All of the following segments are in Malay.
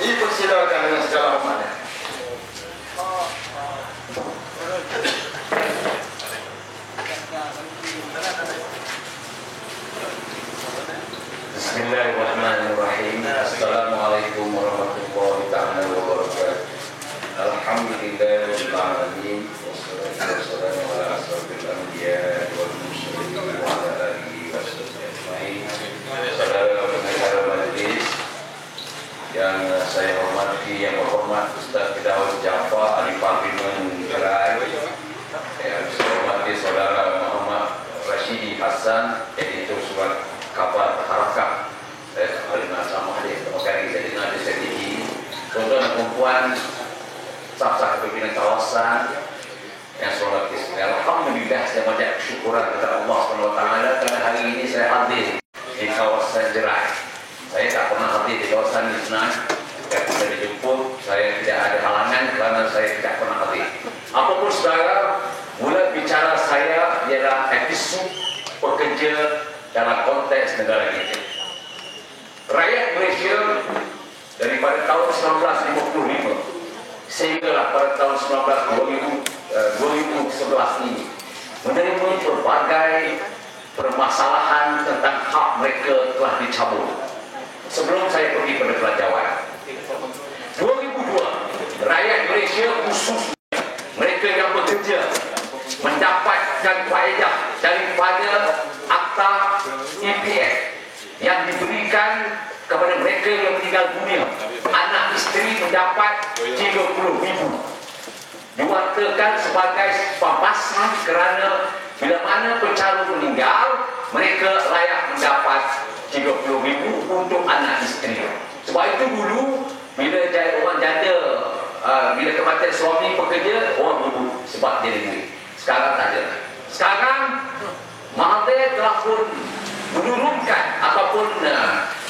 Dipersilakan dengan segala hormatnya. Bismillahirrahmanirrahim. Assalamualaikum warahmatullahi taala wabarakatuh. Alhamdulillahirabbil alamin. Wassalatu wassalamu ala asyrofil anbiya'i wal mursalin wa ala alihi washabbihi ajmain. Saudara pendengar majelis yang saya hormati, yang berhormat Ustaz Firdaus Jaafar Ahli Parlimen Kerai, yang saya hormati Saudara Muhammad Rashidi Hassan, editor surat kabar harakah. Saya terima sama dia, terima kasih saya dengar di sini. Tuan-tuan dan perempuan, sah-sah pimpinan kawasan yang sholat isya. Alhamdulillah saya banyak syukuran kepada Allah SWT karena hari ini saya hadir di kawasan Jerai. Saya tak pernah hadir di kawasan Isnan. Saya sudah dijemput, saya tidak ada halangan kerana saya tidak pernah hadir. Apapun saudara, mula bicara saya ialah episod pekerja dalam konteks negara kita. Rakyat Malaysia daripada tahun 1955 sehinggalah pada tahun 2011 ini menerima berbagai permasalahan tentang hak mereka telah dicabut. Sebelum saya pergi pada pelajaran, 2002 rakyat Malaysia khususnya mereka yang bekerja mendapatkan faedah daripada akta EPF yang diberikan kepada mereka yang meninggal dunia. Anak isteri mendapat 30,000, diwakilkan sebagai pampasan kerana bila mana pencaru meninggal mereka layak mendapat 30,000 untuk anak isteri. Sebab itu dulu bila orang janda, bila kematian suami pekerja, orang duduk sebab dia duit. Sekarang tak ada. Sekarang Mahathir telah pun menurunkan ataupun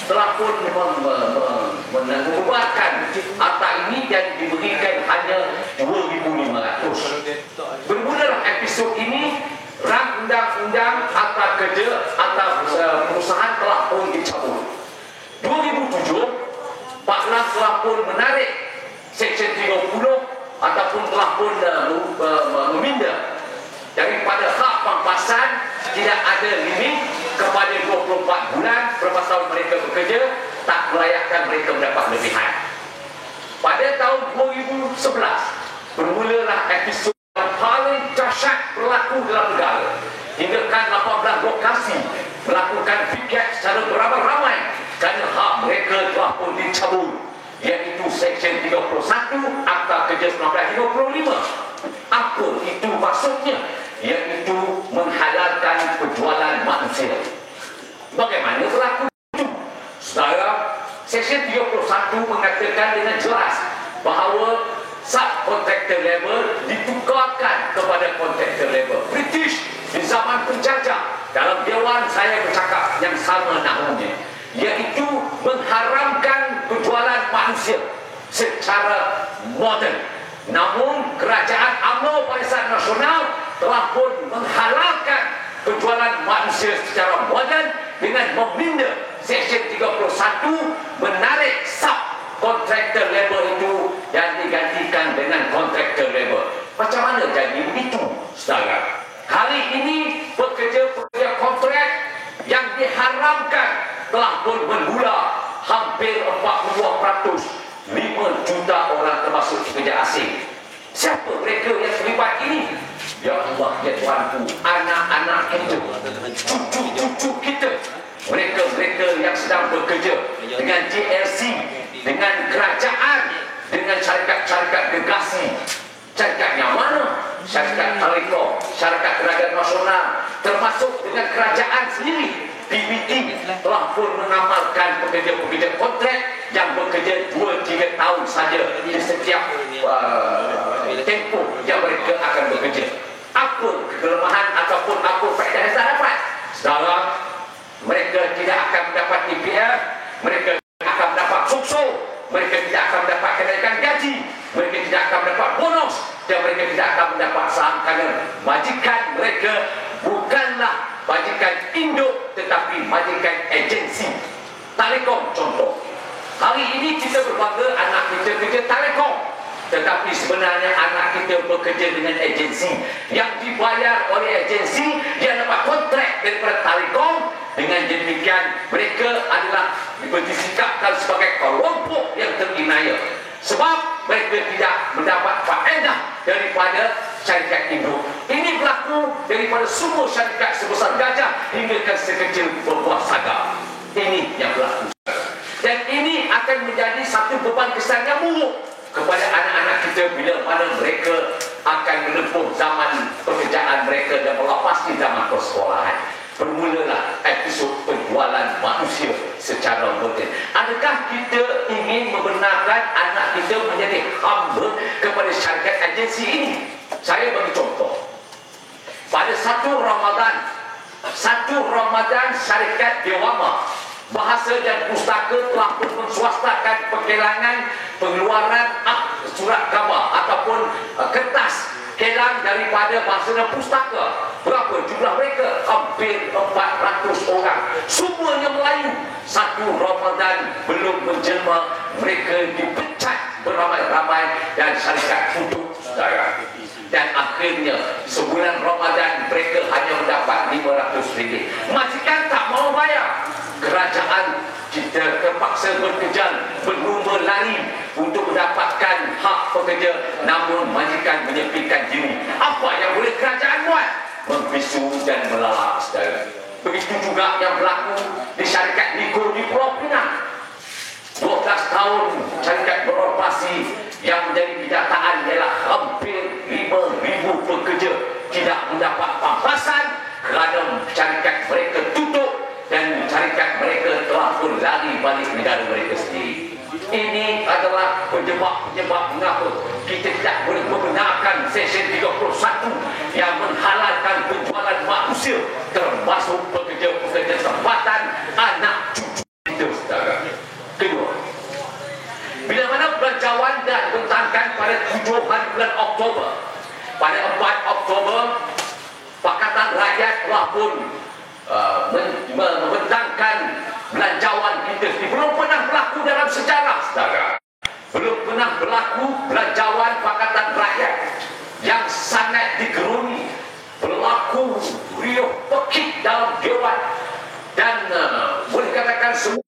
telah pun membuatkan akta ini dan diberikan hanya 2,500. Bermula episod ini, rang undang-undang akta kerja atau perusahaan telah pun dicabut. 2007 Pak Lam telah pun menarik Seksyen 30 ataupun telah pun meminda daripada hak pampasan tidak ada limit kepada 24 bulan berapa tahun mereka bekerja, tak melayakkan mereka mendapat lebihan. Pada tahun 2011 bermulalah episod yang paling dahsyat berlaku dalam negara. Hinggakan 18 lokasi melakukan piket secara beramai-ramai kerana hak mereka telah pun dicabut, iaitu Seksyen 31 Akta Kerja 1955. Apa itu maksudnya? Iaitu menghalalkan penjualan manusia. Bagaimana berlaku itu? Saudara, Seksyen 31 mengatakan dengan jelas bahawa subcontractor labor ditukarkan kepada contractor labor. British di zaman penjajah, dalam Dewan saya bercakap yang sama namanya, iaitu mengharamkan penjualan manusia secara moden. Namun kerajaan UMNO Barisan Nasional telah pun menghalalkan penjualan manusia secara moden dengan meminda Seksyen 31 menarik subcontractor labor itu dan digantikan dengan contractor labor. Macam mana jadi begitu, saudara? Hari ini pekerja-pekerja kontrak yang diharamkan telah pun menggula hampir 42%. 5 juta orang termasuk pekerja asing. Siapa mereka yang terlibat ini? Ya Allah, ya Tuhanku, anak-anak kita, cucu-cucu kita, mereka-mereka yang sedang bekerja dengan JLC, dengan kerajaan, dengan syarikat-syarikat gergasi. Syarikat yang mana? Syarikat Telekom, syarikat Perniagaan Nasional, termasuk dengan kerajaan sendiri. PBT telah pun mengamalkan pekerja-pekerja kontrak yang bekerja 2-3 tahun saja di setiap tempoh yang mereka akan bekerja. Apa kelemahan ataupun apa faedah yang saya dapat? Saudara, mereka tidak akan mendapat EPF, mereka tidak akan mendapat sukso, mereka tidak akan mendapat kenaikan gaji, mereka tidak akan mendapat bonus, dan mereka tidak akan mendapat saham kerana majikan mereka bukanlah majikan induk tetapi majikan agensi. Telekom contoh. Hari ini kita berbangga tetapi sebenarnya anak kita bekerja dengan agensi yang dibayar oleh agensi, dia dapat kontrak daripada Telekom. Dengan demikian mereka adalah disikapkan sebagai kelompok yang terinaya sebab mereka tidak mendapat faedah daripada syarikat induk. Ini berlaku daripada semua syarikat sebesar gajah hingga ke sekecil berbuah saga. Ini yang berlaku. Dan ini akan menjadi satu beban kesan yang buruk kepada anak-anak kita bila mana mereka akan menempuh zaman pekerjaan mereka dan melepasi zaman persekolahan. Bermulalah episod penjualan manusia secara moden. Adakah kita ingin membenarkan anak kita menjadi hamba kepada syarikat agensi ini? Saya bagi contoh. Pada satu Ramadan syarikat Dewama Bahasa dan Pustaka telah pun menswastakan pengkelangan pengeluaran surat khabar ataupun kertas kelang daripada Bahasa dan Pustaka. Berapa jumlah mereka? Hampir 400 orang. Semuanya Melayu. Satu Ramadan belum menjelma, mereka dipecat beramai-ramai dan syarikat tutup, saudara. Dan akhirnya sebulan Ramadan mereka hanya mendapat RM500. Majikan tak mau bayar. Kerajaan kita terpaksa berkejar, berlumba lari untuk mendapatkan hak pekerja, namun majikan menyepikan diri. Apa yang boleh kerajaan buat? Membisu dan melalak, saudara. Begitu juga yang berlaku di syarikat Niko di Pulau Pinang. 12 tahun syarikat beroperasi, yang menjadi kenyataan ialah hampir 5,000 pekerja tidak mendapat pampasan kerana syarikat mereka tutup dan syarikat mereka telah pun lari balik negara mereka sendiri. Ini adalah penyebab mengapa kita tidak boleh membenarkan Seksyen 31 yang menghalalkan penjualan manusia, termasuk pekerja-pekerja tempatan anak cucu kita, saudara. Kedua, bila mana belanjawan dah dibentangkan pada 7 hari bulan Oktober, pada 4 Oktober Pakatan Rakyat telah pun membentangkan belanjawan kita. Belum pernah berlaku dalam sejarah, saudara. Belum pernah berlaku belanjawan Pakatan Rakyat yang sangat digeruni, berlaku riuh pekik dalam dewan, dan boleh katakan semua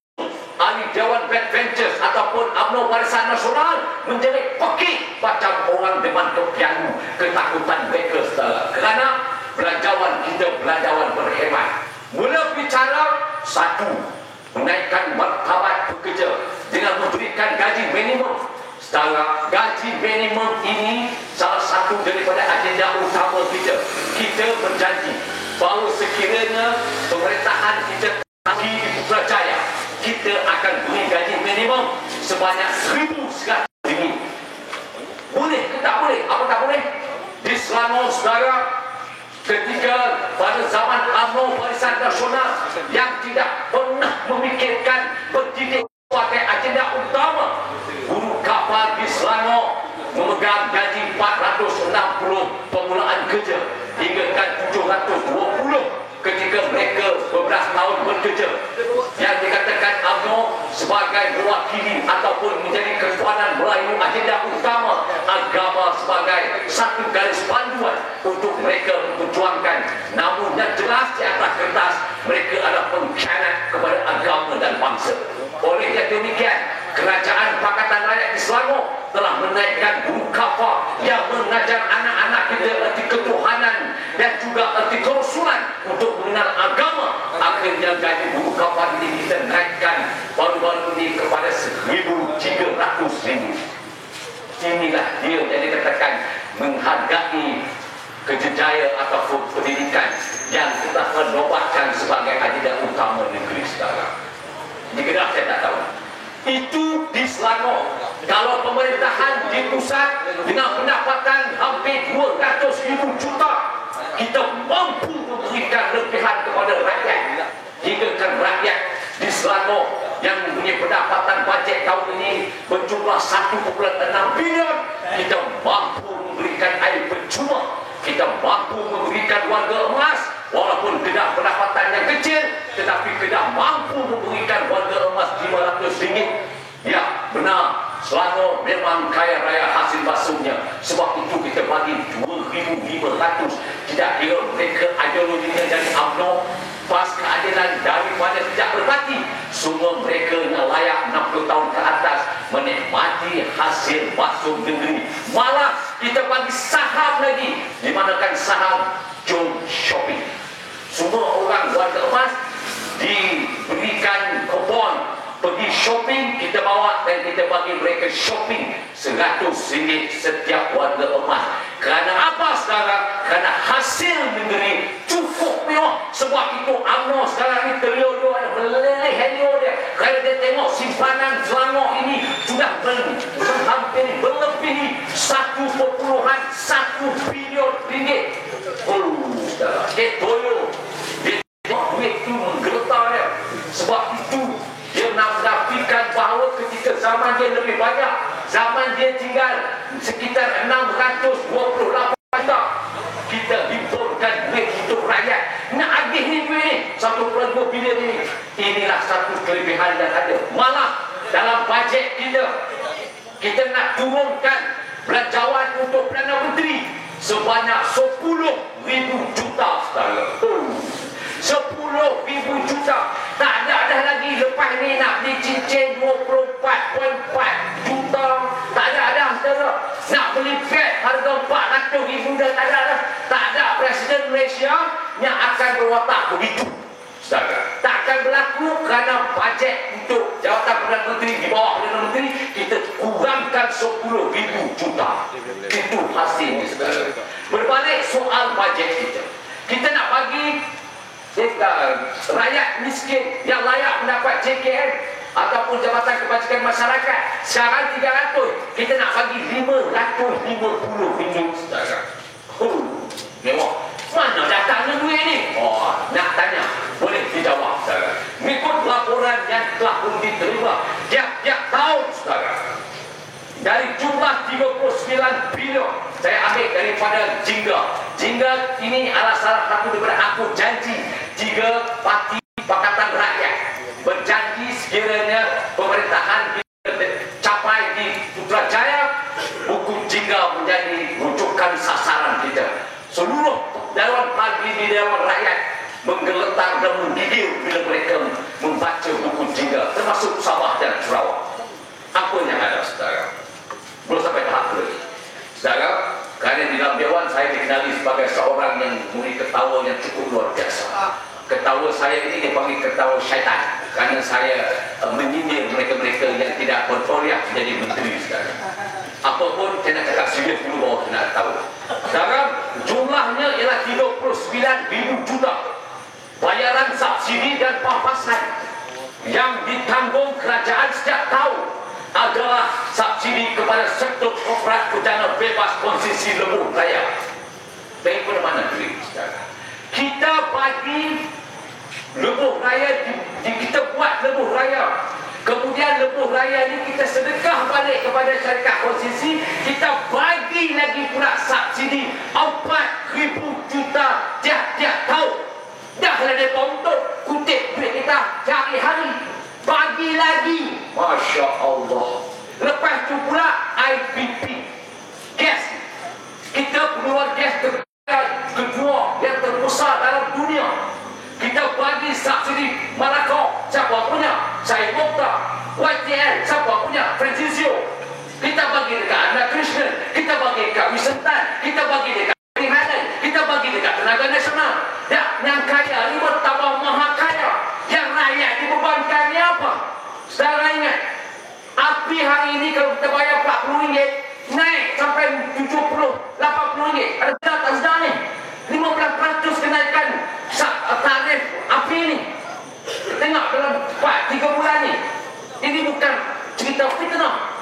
ahli Dewan Backbenchers ataupun UMNO Barisan Nasional menjadi pekik macam orang depan kepianu, ketakutan mereka, saudara. Kerana belanjawan kita belanjawan berhemat. Mula bicara satu, menaikkan martabat pekerja dengan memberikan gaji minimum. Saudara, gaji minimum ini salah satu daripada agenda utama kita. Kita berjanji bahawa sekiranya pemerintahan kita lagi di Putrajaya, kita akan beri gaji minimum sebanyak RM1,100. Boleh ke tak boleh? Apa tak boleh? Di Selangor, saudara, ketika pada zaman UMNO Barisan Nasional yang tidak pernah memikirkan pendidik sebagai agenda utama, buruh kapal di Selangor memegang gaji 460 permulaan kerja hingga kan 720 ketika mereka beberapa tahun bekerja. Yang dikatakan UMNO sebagai mewakili ataupun menjadi kekuatan Melayu agenda utama agama sebagai satu garis panduan untuk mereka memperjuangkan. Namun yang jelas di atas kertas mereka adalah pengkhianat kepada agama dan bangsa. Oleh demikian, Kerajaan Pakatan Rakyat di Selangor telah menaikkan guru kafar yang mengajar anak-anak kita erti ketuhanan dan juga erti kerasulan untuk mengenal agama. Akhirnya gaji guru kafar ini kita naikkan baru-baru ini kepada RM1,300. Inilah dia yang dikatakan menghargai kejayaan ataupun pendidikan yang kita menobatkan sebagai agenda utama negeri sekarang. Jika saya tak tahu, itu di Selangor. Kalau pemerintahan di pusat dengan pendapatan hampir 200,000 juta, kita mampu memberikan lebihan kepada rakyat. Hingga kan rakyat di Selangor yang mempunyai pendapatan bajet tahun ini berjumlah 1,6 bilion, kita mampu memberikan air percuma. Kita mampu memberikan warga emas walaupun kedah pendapatan yang kecil, tetapi kedah mampu memberikan warga emas RM500. Ya, benar, Selangor memang kaya raya hasil basuhnya. Sebab itu kita bagi 2,500. Tidak kira mereka ideologinya dari UMNO, PAS keadilan daripada tidak berparti. Semua mereka yang layak 60 tahun ke atas menikmati hasil basuh negeri. Malah kita bagi saham lagi. Di manakan saham Jom Shopping. Semua orang warga emas diberikan kupon pergi shopping, kita bawa dan kita bagi mereka shopping RM100 setiap warga emas. Kerana apa sekarang? Kerana hasil negeri cukup mewah. Sebab itu UMNO sekarang ni terliur-liur ada meleleh heliur dia. Kerana dia tengok simpanan Selangor ini sudah hampir melebihi 1.1 bilion ringgit. Saudara, dia toyo. Dia tengok duit itu menggeletar dia. Sebab itu dia nak menafikan bahawa ketika zaman dia lebih banyak, zaman dia tinggal sekitar 628 juta, kita himpunkan duit untuk rakyat. Nak agih ni duit ni 1.2 bilion ini. Inilah satu kelebihan yang ada. Malah dalam bajet kita nak turunkan belanjawan untuk Perdana Menteri sebanyak 10,000 juta saudara. 10,000 juta. Tak ada dah lagi. Lepas ni nak beli cincin 24.4 juta. Tak ada dah saudara. Nak beli pet harga 400,000 dah tak ada dah. Tak ada Presiden Malaysia yang akan berwatak begitu saudara. Tak akan berlaku kerana bajet untuk jawatan Perdana Menteri di bawah Perdana Menteri kita kurangkan 10,000 juta. Itu hasilnya saudara. Berbalik soal bajet kita. Kita nak bagi rakyat miskin yang layak mendapat JKM ataupun Jabatan Kebajikan Masyarakat sekarang 300, kita nak bagi 550 ringgit saudara. Mewah. Mana datangnya duit ni? Nak tanya, boleh dijawab saudara. Mengikut laporan yang telah pun diterima tiap-tiap tahun saudara, dari jumlah 39 bilion, saya ambil daripada Jingga ini adalah salah satu daripada aku janji 3 parti Pakatan Rakyat berjanji sekiranya pemerintahan kita capai di Putrajaya, buku Jingga menjadi rujukan sasaran kita. Seluruh Dewan Parti di Dewan Rakyat menggeletar dan menggigil bila mereka membaca buku Jingga, termasuk Sabah dan Sarawak. Apa yang ada saudara? Belum sampai tahap lagi saudara. Kerana di dalam Dewan saya dikenali sebagai seorang yang mempunyai ketawa yang cukup luar biasa. Ketawa saya ini dipanggil ketawa syaitan, kerana saya menyindir mereka-mereka yang tidak bertoliah menjadi menteri sekarang. Apapun saya nak cakap serius dulu bahawa saya nak tahu. Sekarang jumlahnya ialah 39,000 juta bayaran subsidi dan pampasan yang ditanggung kerajaan setiap tahun adalah subsidi kepada sektor korporat perdana bebas konsesi lebuh raya. Daripada mana duit sekarang? Kita bagi lebuh raya, kita buat lebuh raya. Kemudian lebuh raya ni kita sedekah balik kepada syarikat konsesi. Kita bagi lagi pula subsidi 4,000 juta tiap-tiap tahun. Dah lah mereka untuk kutip duit kita cari hari. Bagi lagi. Masya Allah. Lepas tu pula IPP gas. Kita pengeluar gas kedua yang terbesar dalam dunia. Kita bagi subsidi Malakau. Siapa punya? Syed Mokhtar. YTL. Siapa punya? Francisco. Kita bagi dekat Anda Krishnan. Kita bagi dekat Wisentan. Kita bagi dekat Highland. Kita bagi dekat Tenaga Nasional. Yang kaya ni bertambah maha kaya. Yang rakyat dibebankan ni apa? Saudara ingat, api hari ini kalau kita bayar RM40 naik sampai 70, RM80. Ada data sedang ni 15% kenaikan tarif api ini. Tengok dalam 3 bulan ni. Ini bukan cerita fitnah,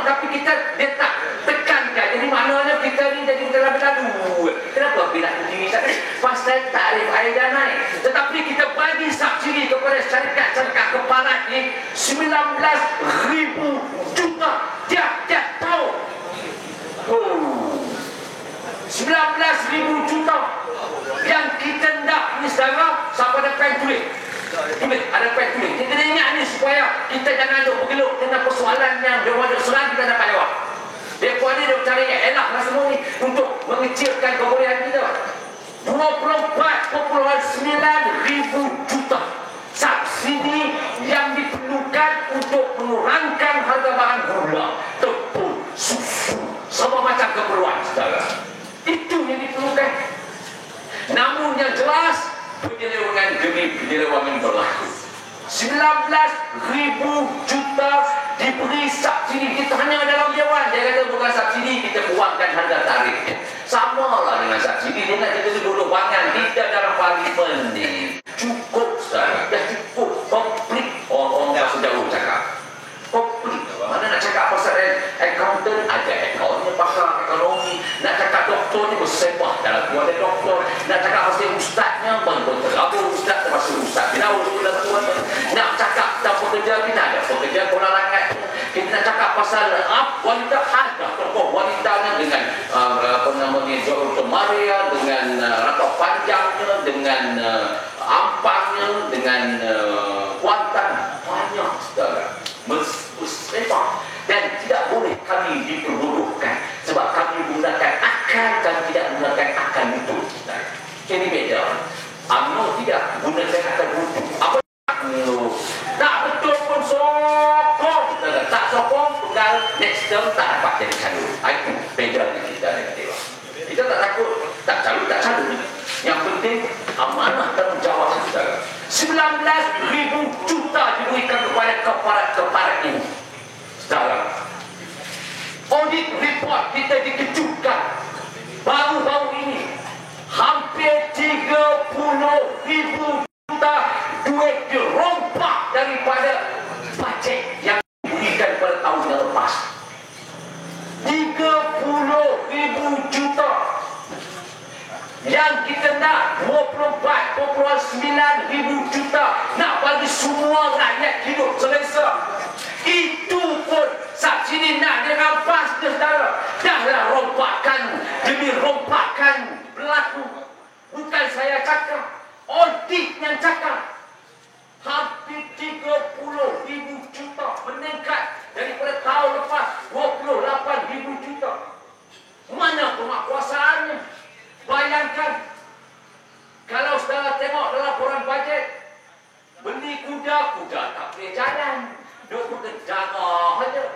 tapi dia tak tekankan. Jadi maknanya kita ni jadi bergaduh. Kenapa bila tinggi sangat? Pasal tarif air dah naik. Tetapi kita bagi subsidi kepada syarikat-syarikat keparat ni 19,000 juta tiap-tiap tahun. 19,000 juta yang kita nak ni saudara. Siapa ada pen tulis? Ada pen tulis. Kita ingat ni supaya kita jangan duk bergelut dengan persoalan yang berwajib serang kita dapat lewat. Dia puan dia cari enak lah semua ni untuk mengecilkan kebolehan kita. 24,9 juta subsidi yang diperlukan untuk mengurangkan harga bahan gula, tepung, susu, semua macam keperluan saudara. Itu yang diperlukan. Namun yang jelas penyelewengan demi penyelewengan berlaku. 19,000 juta diberi subsidi. Kita hanya dalam Dewan. Dia kata bukan subsidi, kita kurangkan harga tarif. Sama lah dengan subsidi. Dia nak kita duduk bangan. Tidak dalam parlimen ni. Cukup saudara. Dah cukup. Komplit. Orang dah sejauh cakap. Komplit. Mana nak cakap pasal accountant, ada accountnya pasal ekonomi. Nak cakap doktor ni bersepah dalam tu ada doktor. Nak cakap pasal ustaznya pun terlalu ustaz termasuk ustaz. Bila nak cakap tentang pekerja, kita ada pekerja bola langat. Kita nak cakap pasal wanita, ada tokoh wanitanya dengan apa namanya Dr. Maria, dengan rata panjangnya, dengan ampangnya, dengan kuantan, banyak saudara. Bersepah. Dan tidak boleh kami diperbodohkan sebab kami menggunakan akal dan tidak menggunakan akal itu. Ini beda. UMNO tidak gunakan akal itu. Apa UMNO? Tak betul pun sokong. Tak sokong, tinggal next term tak dapat jadi calon. Itu beda kita dengan Dewan. Kita tak takut, tak calon, tak calon. Yang penting amanah tanggungjawab kita. 19,000 juta diberikan kepada keparat ini. Saudara, audit report kita dikejutkan baru-baru ini hampir 30,000 juta duit dirompak daripada bajet yang diberikan pada tahun yang lepas. 30,000 juta yang kita nak 24,9 juta nak bagi semua rakyat hidup selesa. Itu pun subsidi nak dirampas saudara. Dahlah rompakan demi rompakan berlaku. Bukan saya cakap, audit yang cakap. Hampir 30,000 juta meningkat daripada tahun lepas 28,000 juta. Mana penguasaannya? Bayangkan kalau saudara tengok dalam laporan bajet, beli kuda tak boleh jalan. Duk berkejarah saja.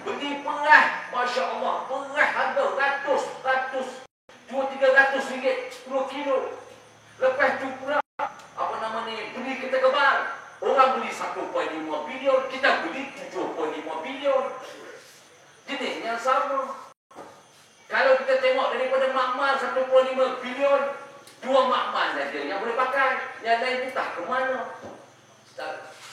Beli perah, Masya Allah, perah harga ratus, 200-300 ringgit 10 kilo. Lepas tu pula, apa nama ni, beli kereta kebal. Orang beli 1.5 bilion, kita beli 7.5 bilion. Jenis yang sama. Kalau kita tengok daripada makmal 1.5 bilion, 2 makmal saja yang boleh pakai. Yang lain entah ke mana.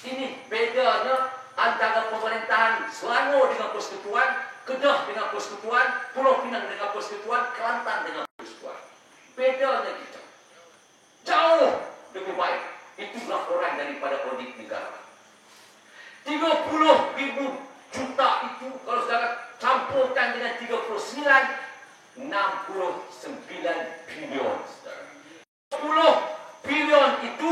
Ini bedanya antara pemerintahan Selangor dengan Persekutuan, Kedah dengan Persekutuan, Pulau Pinang dengan Persekutuan, Kelantan dengan Persekutuan. Bedanya kita. Jauh lebih baik. Itu laporan daripada audit negara. 30,000 juta itu kalau saudara campurkan dengan 39, 69 bilion. 10 bilion itu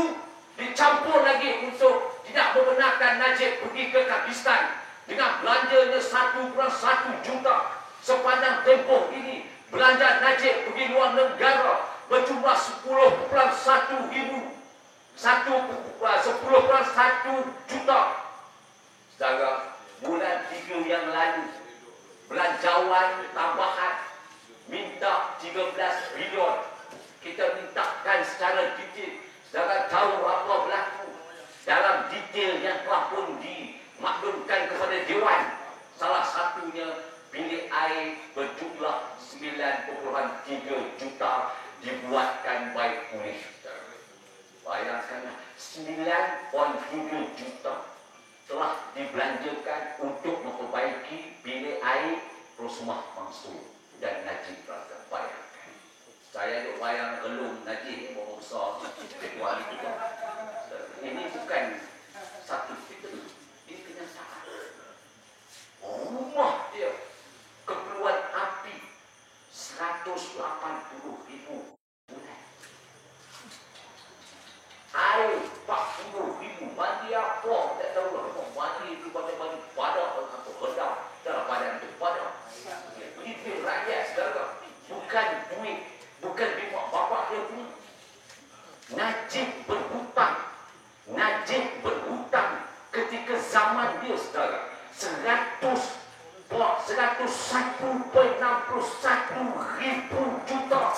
dicampur lagi untuk tidak membenarkan Najib pergi ke Pakistan dengan belanjanya 1,1 juta sepanjang tempoh ini. Belanja Najib pergi luar negara berjumlah 10,1 juta. Saudara, bulan 3 yang lalu belanjawan tambahan minta 13 bilion. Kita mintakan secara detail. Saudara tahu apa berlaku dalam detail yang telah pun dimaklumkan kepada Dewan. Salah satunya bilik air berjumlah 9.3 juta dibuatkan baik pulih. Bayangkan 9.3 juta telah dibelanjakan untuk memperbaiki bilik air Rosmah Mansur dan Najib Razak. Bayangkan. Saya duk bayang gelung Najib bawa besar wali kita. Ini bukan satu fitnah, ini kenyataan. ribu juta.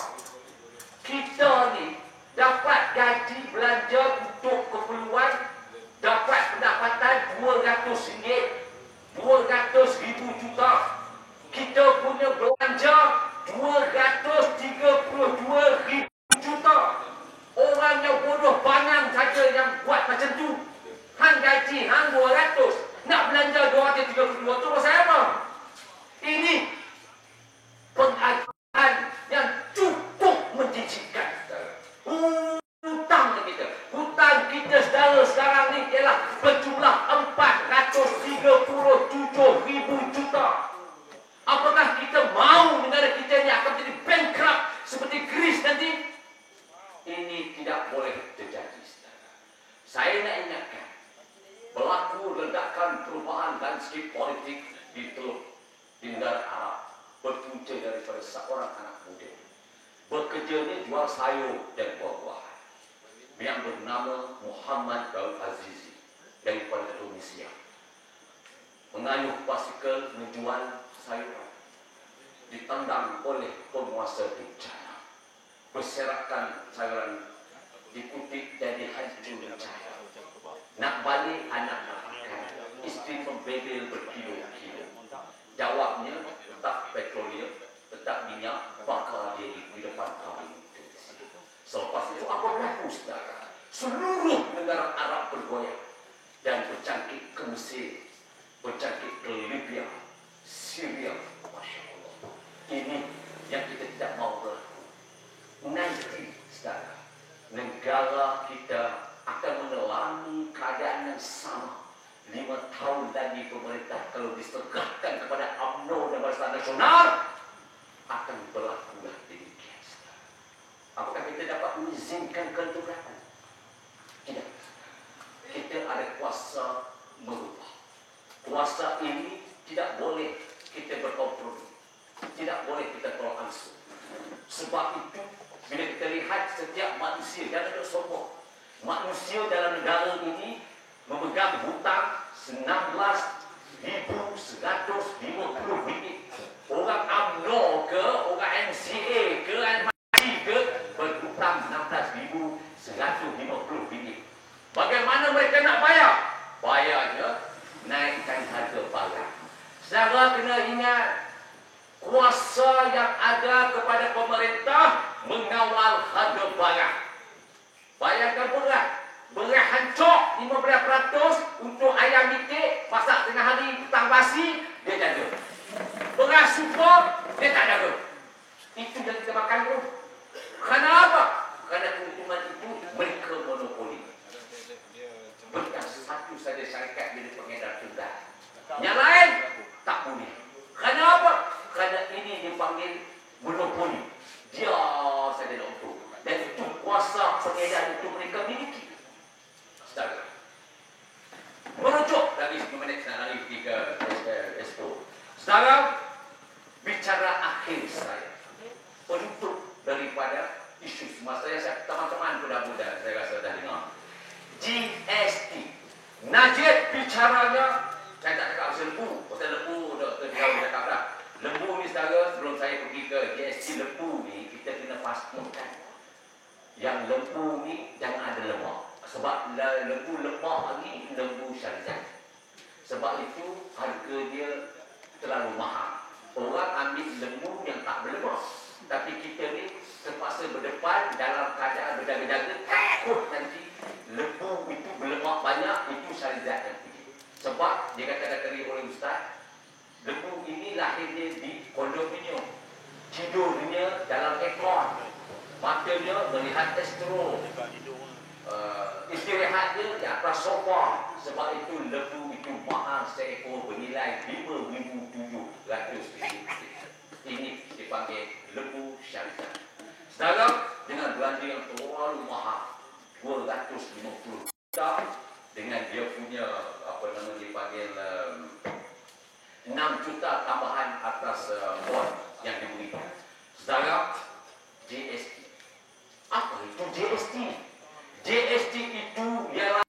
Kita ni dapat gaji belanja untuk keperluan, dapat pendapatan RM200, 200,000 juta. Kita punya belanja 232,000 juta. Orang yang bodoh bangang saja yang buat macam tu. Hang gaji, hang 200. Nak belanja 232 tu pasal apa? Ini pengajaran yang cukup menjijikkan. Hutang kita. Hutang kita saudara sekarang ni ialah berjumlah 437,000 juta. Apakah kita mahu negara kita ni akan menjadi bankrupt seperti Greece nanti? Ini tidak boleh terjadi. Saya nak ingatkan, berlaku ledakan perubahan landscape politik di negara Arab berpunca daripada seorang anak muda. Bekerjanya jual sayur dan buah-buahan yang bernama Muhammad Daud Azizi daripada Tunisia. Mengayuh basikal menjual sayuran, ditendang oleh penguasa bencana. Berserakan sayuran dikutip jadi hancur bencana. Nak balik anak nak makan, isteri membebel berkilo-kilo. Jawabnya tetap petroleum, tetap minyak, bakar dia di depan kami. Selepas itu apa berlaku saudara? Seluruh negara Arab bergoyang dan bercangkit ke Mesir, bercangkit ke Libya, Syria. Masya Allah. Ini yang kita tidak mahu berlaku. Nanti saudara, negara kita akan mengalami keadaan yang sama. 5 tahun lagi pemerintah kalau diserahkan kepada UMNO dan Barisan Nasional akan berlakulah demikian. Apakah kita dapat mengizinkan keluargaan? Tidak. Kita ada kuasa merubah. Kuasa ini tidak boleh kita berkompromi. Tidak boleh kita tolak ansur. Sebab itu bila kita lihat setiap manusia, jangan ada sombong. Manusia dalam negara ini memegang hutang 16,150 ringgit. Orang UMNO ke, orang MCA ke, MIC ke, berhutang 16,150 ringgit. Bagaimana mereka nak bayar? Bayarnya naikkan harga barang. Saudara kena ingat, kuasa yang ada kepada pemerintah mengawal harga barang. Bayangkan beras. Beras hancur 15% untuk ayam itik, masak tengah hari, petang basi, dia jaga. Beras super, dia tak jaga. Itu yang kita makan tu. Kerana apa? Kerana keuntungan itu mereka monopoli. Beras satu saja syarikat milik pengedar tunggal. Yang lain tak boleh. Kerana apa? Kerana ini dipanggil monopoli. Dia saja nak untung. Dan itu kuasa pengedar itu mereka miliki. Saudara, merujuk lagi 10 minit nak lari pergi ke Expo. Saudara, bicara akhir saya, penutup daripada isu semasa yang saya teman-teman muda-muda saya rasa dah dengar. GST. Najib bicaranya, saya tak cakap pasal lembu. Pasal lembu, Dr. Diaw cakap dah. Lembu ni saudara, sebelum saya pergi ke GST lembu ni, kita kena pastikan yang lembu ni jangan ada lemak. Sebab lembu lemak ni lembu syariah. Sebab itu harga dia terlalu mahal. Orang ambil lembu yang tak berlemak. Tapi kita ni terpaksa berdepan dalam keadaan berjaga-jaga, takut nanti lembu itu berlemak banyak, itu syariah nanti. Sebab dia kata-kata oleh Ustaz, lembu ini lahirnya di kondominium, tidurnya dalam ekor, matanya melihat astro, istirahatnya di atas sofa. Sebab itu lembu itu mahal seekor bernilai 5,700 ringgit. Ini dipanggil lembu syariah. Saudara, dengan belanja yang terlalu mahal 250 juta, dengan dia punya apa nama dipanggil 6 juta tambahan atas bond yang diberikan. Saudara, GST. Apa itu GST? GST itu ialah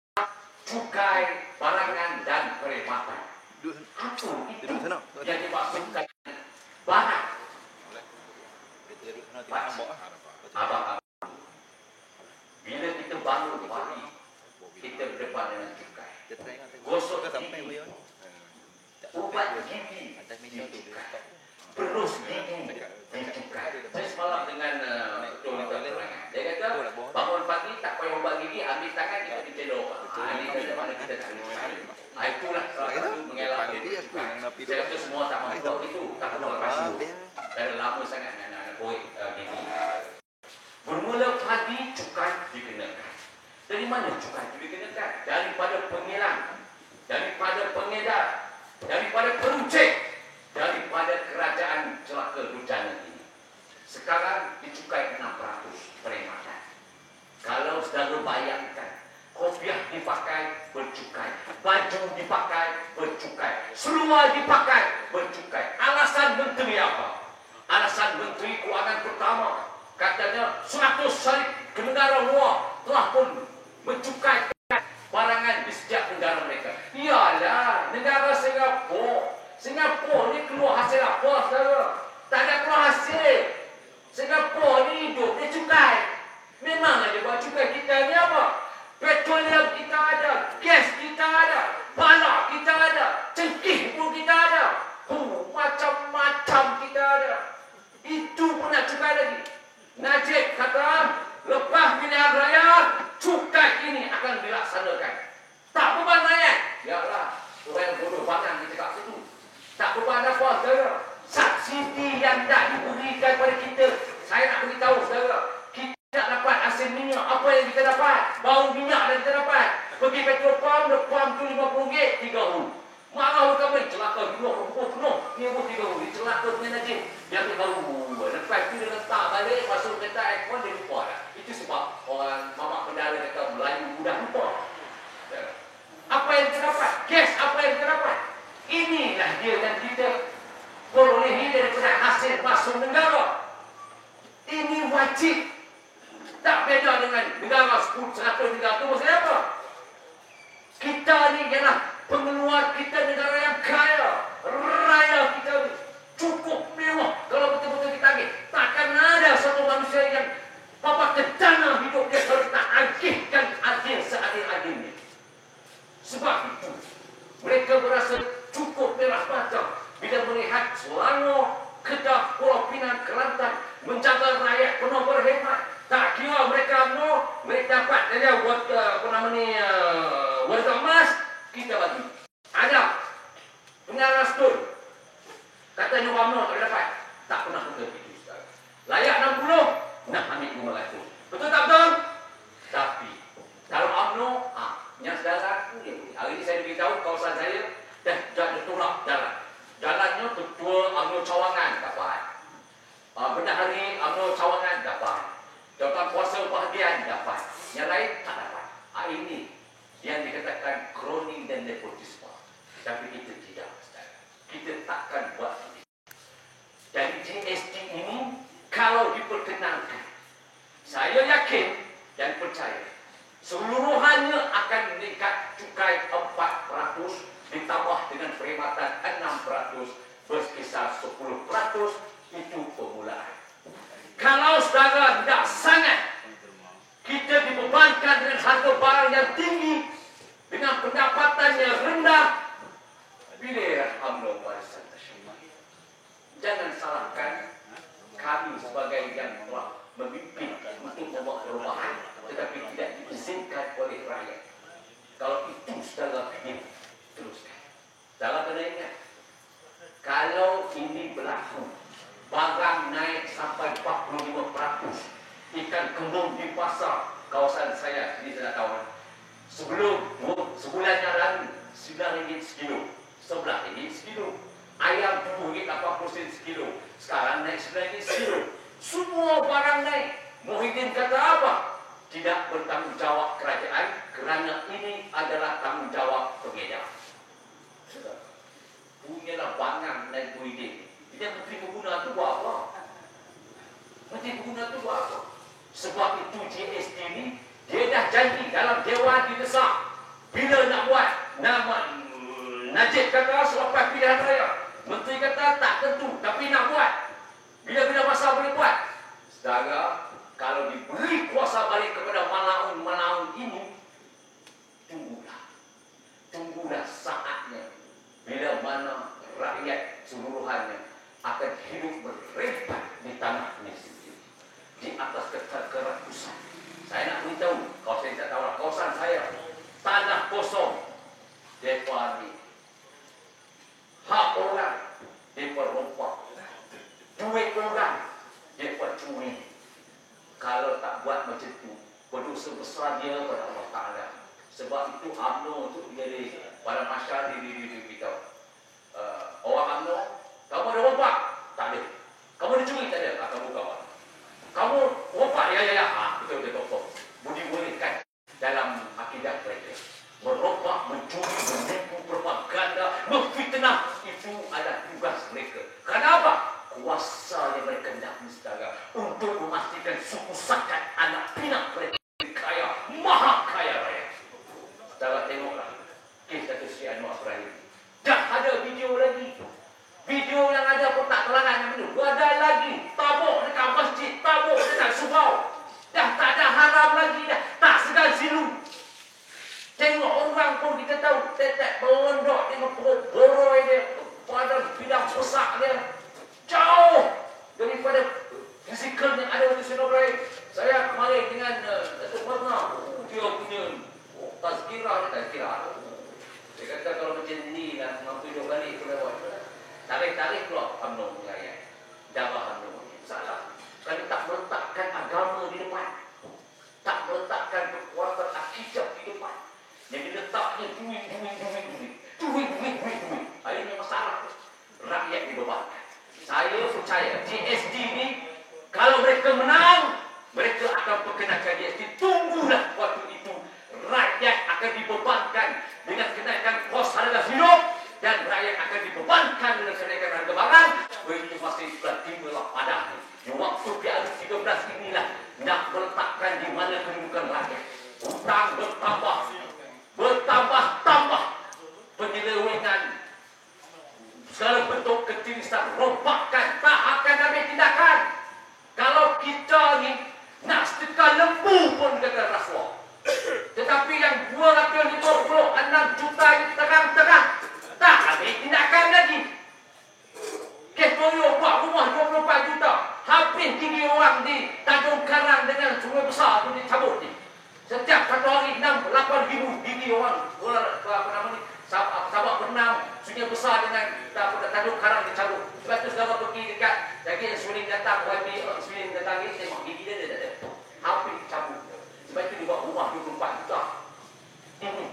cukai barangan dan perkhidmatan. Apa itu yang dimaksudkan tak cukai. Itulah salah satu mengelak itu. Saya rasa semua tak mampu itu, tak pernah kasih. Dari lama sangat anak-anak poet gini. Bermula pagi cukai dikenakan. Dari mana cukai itu dikenakan? Daripada pengelang, daripada pengedar, daripada peruncing, daripada kerajaan celaka durjana ini. Sekarang dicukai 600 perkhidmatan. Kalau saudara bayangkan, kopiah dipakai bercukai, baju dipakai bercukai, seluar dipakai bercukai. Alasan menteri apa? Alasan menteri keuangan pertama katanya 100 salib ke negara luar telah pun mencukai barangan di setiap negara mereka. Iyalah, negara Singapura. Singapura ni keluar hasil apa, saudara? Tak ada keluar hasil. Singapura ni hidup dia cukai. Memanglah dia buat cukai. Kita ni apa? Petroleum kita ada, gas kita ada, balak kita ada, cengkih pun kita ada. Macam-macam kita ada. Itu pun nak cukai lagi. Najib kata, lepas pilihan raya, cukai ini akan dilaksanakan. Tak beban rakyat. Yalah, orang yang bodoh bangang kita kat situ. Tak beban apa, saudara. Subsidi yang tak diberikan kepada kita. Saya nak beritahu, saudara. Kita tak dapat hasil minyak. Apa yang kita dapat? Bau minyak yang kita dapat. Pergi petrol pump, pump tu RM50, 3 ru. Marah kami, celaka dua rumput penuh. Dia pun 3 ru. Dia celaka dengan Najib. Dia ambil bau. Lepas tu dia letak balik, masuk kereta aircon, dia lupa dah. Itu sebab orang mamak pendara kata Melayu mudah lupa. Apa yang kita dapat? Gas apa yang kita dapat? Inilah dia yang kita perolehi daripada hasil masuk negara. Ini wajib. Tak beda dengan negara 100 negara itu. Maksudnya apa? Kita ni ialah pengeluar kita negara yang kaya. Raya kita ni cukup mewah. Kalau betul-betul kita agih, takkan ada satu manusia yang bapa kedana hidup dia harus tak agihkan adil seadil-adilnya. Sebab itu mereka berasa cukup merah mata bila melihat Selangor, Kedah, Pulau Pinang, Kelantan menjaga rakyat penuh berhemat. Tak kira mereka dapat dia buat warga emas, kita bagi. Ada pengaras tu katanya UMNO tak dapat. Tak pernah betul itu. Layak 60, nak ambil 500. Betul tak betul? Tapi kalau UMNO, yang saudara aku dia. Hari ini saya beritahu kawasan saya dah tolak jalan. Jalannya ketua UMNO Cawangan dapat. Bendahari UMNO Cawangan dapat. Jawatan kuasa bahagian dapat. Yang lain tak dapat. Ini yang dikatakan kroni dan nepotisme. Tapi kita tidak. Kita takkan buat ini. Jadi GST ini kalau diperkenalkan, saya yakin dan percaya seluruhannya akan meningkat cukai 4% ditambah dengan perkhidmatan 6% berkisar 10%. Itu permulaan. Kalau saudara tidak sangat kita dibebankan dengan harga barang yang tinggi dengan pendapatan yang rendah, pilihlah UMNO Barisan Nasional. Jangan salahkan kami sebagai yang telah memimpin untuk membuat perubahan tetapi tidak diizinkan oleh rakyat. Kalau itu saudara ingin teruskan. Saudara kena ingat, kalau ini berlaku, barang naik sampai 45%, ikan kembung di pasar kawasan saya ini tidak tahu. Sebelum sebulan yang lalu RM9 sekilo, RM11 sekilo. Ayam RM7.80 sekilo. Sekarang naik RM9 sekilo. Semua barang naik. Muhyiddin kata apa? Tidak bertanggungjawab kerajaan kerana ini adalah tanggungjawab pengedar. Punyalah bangang dan Muhyiddin. Dia Menteri Pengguna itu buat apa? Menteri Pengguna itu buat apa? Sebab itu GST ini dia dah janji dalam Dewan didesak. Bila nak buat? Najib kata selepas pilihan raya. Menteri kata tak tentu tapi nak buat. Bila-bila masa boleh buat. Saudara, kalau diberi kuasa balik kepada Malaun ini, tunggulah saatnya bila mana rakyat seluruhannya akan hidup berlipat di tanah ini sendiri. Di atas keratusan. Saya nak beritahu, kalau saya tak tahu lah, kawasan saya tanah kosong Depa ni hak orang depa rompak, duit orang depa curi. Kalau tak buat macam tu, berdosa besar dia pada Allah Ta'ala. Sebab itu UMNO tu jadi pada masyarakat di kita. Orang UMNO, kamu ada rompak? Tak ada. Kamu ada curi? Tak ada. Kamu kawan. Kamu rompak? Ya. Betul betul. Budi bolehkan dalam akidah mereka. Merompak, mencuri, menipu, propaganda, memfitnah, itu adalah tugas mereka. Kenapa? Kuasa yang mereka hendak mustahil untuk memastikan suku sakat anak pinak mereka kaya, maha kaya raya. Saudara tengoklah kisah tu si Anwar Ibrahim. Dah ada video lagi. Video yang ada pun tak telangan yang itu. Ada lagi. Tabuk dekat masjid, tabuk dekat surau. Dah tak ada haram lagi dah. Tak segan silu. Tengok orang pun kita tahu tetek melondok tengok perut boroi dia pada bidang besar dia jauh daripada fizikal yang ada di Sinobrai. Saya kemarin dengan Datuk Warna, dia punya tazkirah. Dia kata kalau macam ni nak mampu hidup balik pun lewat. Tarik keluar UMNO punya ayat. Darah UMNO. Salah. Kami tak meletakkan agama di depan. Tak meletakkan kekuatan akidah di depan. Yang diletaknya duit. Ini masalah. Rakyat dibebankan. Saya percaya GSD ni kalau mereka menang, mereka akan perkenalkan GSD. Tunggulah waktu itu rakyat akan dibebankan dengan kenaikan kos harga hidup dan rakyat akan dibebankan dengan kenaikan harga barang. Begitu masih timbullah padahnya. Di waktu PRU13 inilah nak meletakkan di mana kedudukan rakyat. Hutang bertambah, penyelewengan, segala bentuk ketirisan, rompakan, tak akan ambil tindakan. Kalau kita ni nak sedekah lembu pun kena rasuah. Tetapi yang 256 juta ini terang-terang tak ambil tindakan lagi. Kes Toyo buat rumah 24 juta. Habis gigi orang di Tanjung Karang dengan Sungai Besar tu dicabut ni. Setiap satu hari 6-8 ribu gigi orang Sabak Bernam, Sungai Besar dengan Tanjung Karang dicabut. Sebab tu segala pergi dekat lagi Suling datang, Suling datang ni tengok gigi dia tak ada. Habis dicabut. Sebab itu dibuat rumah 24 juta. Ini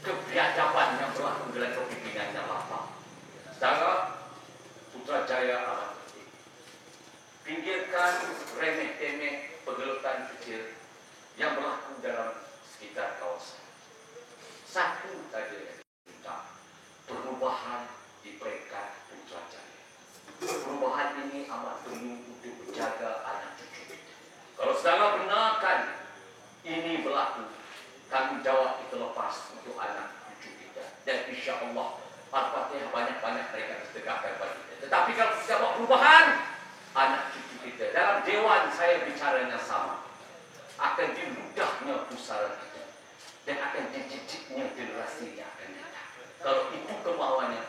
kebiadaban yang berlaku dalam kepimpinan yang lapar. Secara Putrajaya amat penting. Pinggirkan remeh-temeh pergelutan kecil yang berlaku dalam sekitar kawasan. Satu saja yang kita perubahan di peringkat Putrajaya. Perubahan ini amat perlu untuk menjaga anak cucu kita. Kalau saudara benarkan ini berlaku, tanggungjawab kita lepas untuk anak cucu kita. Dan insya-Allah Al-Fatihah banyak-banyak mereka sedekahkan kepada kita. Tetapi kalau kita buat perubahan, anak cucu kita dalam dewan saya bicaranya sama. Akan diludahnya pusara kita dan akan dicicitnya generasi yang akan datang. Kalau itu kemauannya,